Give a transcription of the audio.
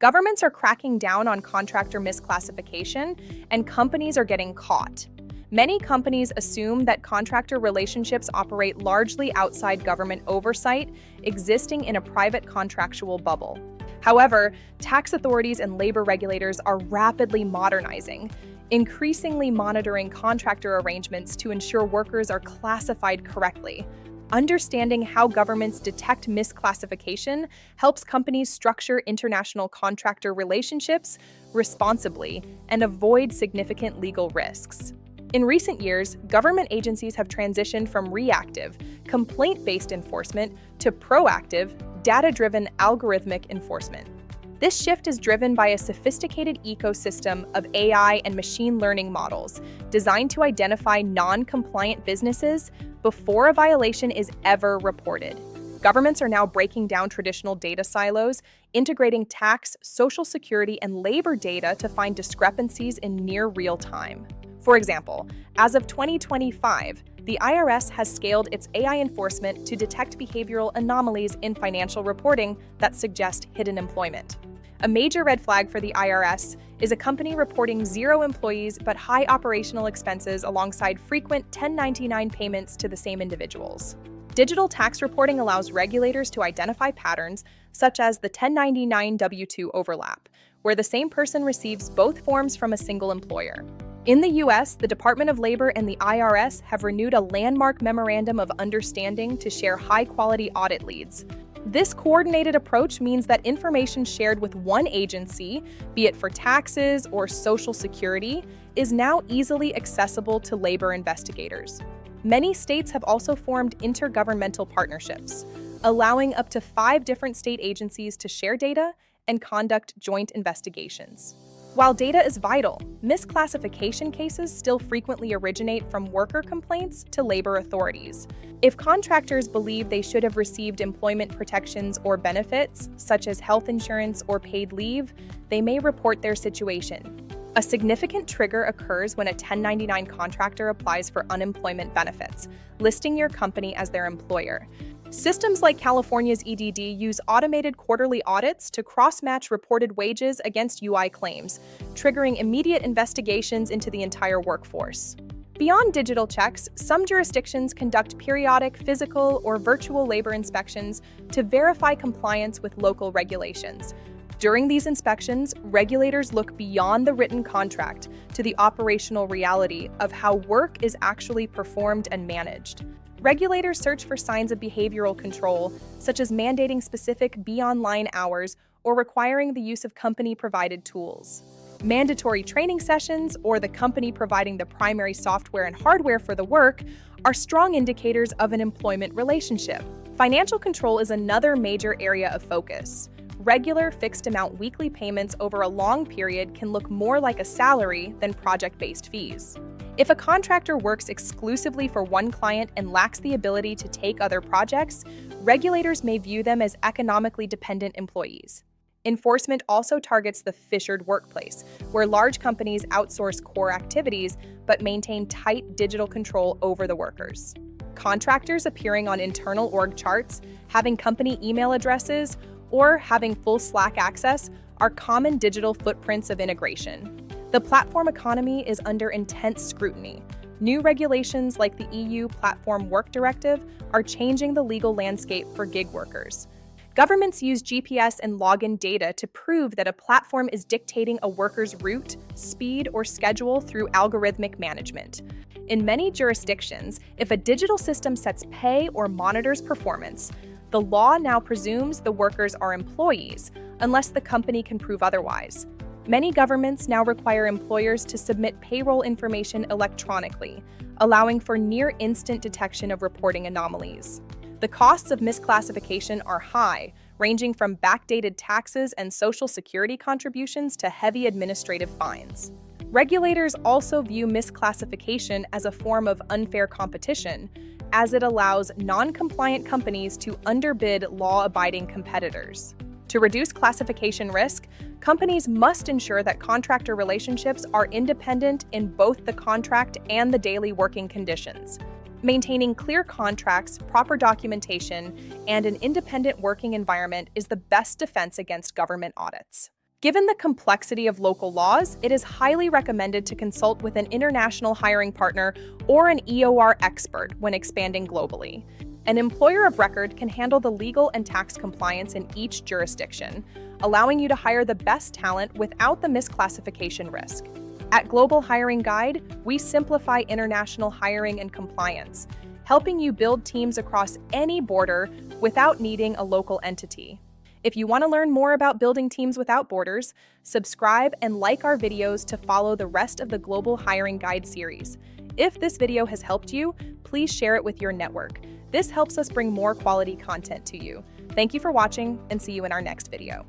Governments are cracking down on contractor misclassification, and companies are getting caught. Many companies assume that contractor relationships operate largely outside government oversight, existing in a private contractual bubble. However, tax authorities and labor regulators are rapidly modernizing, increasingly monitoring contractor arrangements to ensure workers are classified correctly. Understanding how governments detect misclassification helps companies structure international contractor relationships responsibly and avoid significant legal risks. In recent years, government agencies have transitioned from reactive, complaint-based enforcement to proactive, data-driven algorithmic enforcement. This shift is driven by a sophisticated ecosystem of AI and machine learning models designed to identify non-compliant businesses before a violation is ever reported. Governments are now breaking down traditional data silos, integrating tax, social security, and labor data to find discrepancies in near real time. For example, as of 2025, the IRS has scaled its AI enforcement to detect behavioral anomalies in financial reporting that suggest hidden employment. A major red flag for the IRS is a company reporting 0 employees but high operational expenses alongside frequent 1099 payments to the same individuals. Digital tax reporting allows regulators to identify patterns such as the 1099 W-2 overlap, where the same person receives both forms from a single employer. In the U.S., the Department of Labor and the IRS have renewed a landmark memorandum of understanding to share high-quality audit leads. This coordinated approach means that information shared with one agency, be it for taxes or Social Security, is now easily accessible to labor investigators. Many states have also formed intergovernmental partnerships, allowing up to 5 different state agencies to share data and conduct joint investigations. While data is vital, misclassification cases still frequently originate from worker complaints to labor authorities. If contractors believe they should have received employment protections or benefits, such as health insurance or paid leave, they may report their situation. A significant trigger occurs when a 1099 contractor applies for unemployment benefits, listing your company as their employer. Systems like California's EDD use automated quarterly audits to cross-match reported wages against UI claims, triggering immediate investigations into the entire workforce. Beyond digital checks, some jurisdictions conduct periodic physical or virtual labor inspections to verify compliance with local regulations. During these inspections, regulators look beyond the written contract to the operational reality of how work is actually performed and managed. Regulators search for signs of behavioral control, such as mandating specific be-online hours or requiring the use of company-provided tools. Mandatory training sessions, or the company providing the primary software and hardware for the work, are strong indicators of an employment relationship. Financial control is another major area of focus. Regular fixed-amount weekly payments over a long period can look more like a salary than project-based fees. If a contractor works exclusively for one client and lacks the ability to take other projects, regulators may view them as economically dependent employees. Enforcement also targets the fissured workplace, where large companies outsource core activities but maintain tight digital control over the workers. Contractors appearing on internal org charts, having company email addresses, or having full Slack access are common digital footprints of integration. The platform economy is under intense scrutiny. New regulations like the EU Platform Work Directive are changing the legal landscape for gig workers. Governments use GPS and login data to prove that a platform is dictating a worker's route, speed, or schedule through algorithmic management. In many jurisdictions, if a digital system sets pay or monitors performance, the law now presumes the workers are employees, unless the company can prove otherwise. Many governments now require employers to submit payroll information electronically, allowing for near-instant detection of reporting anomalies. The costs of misclassification are high, ranging from backdated taxes and Social Security contributions to heavy administrative fines. Regulators also view misclassification as a form of unfair competition, as it allows non-compliant companies to underbid law-abiding competitors. To reduce classification risk, companies must ensure that contractor relationships are independent in both the contract and the daily working conditions. Maintaining clear contracts, proper documentation, and an independent working environment is the best defense against government audits. Given the complexity of local laws, it is highly recommended to consult with an international hiring partner or an EOR expert when expanding globally. An employer of record can handle the legal and tax compliance in each jurisdiction, allowing you to hire the best talent without the misclassification risk. At Global Hiring Guide, we simplify international hiring and compliance, helping you build teams across any border without needing a local entity. If you want to learn more about building teams without borders, subscribe and like our videos to follow the rest of the Global Hiring Guide series. If this video has helped you, please share it with your network. This helps us bring more quality content to you. Thank you for watching, and see you in our next video.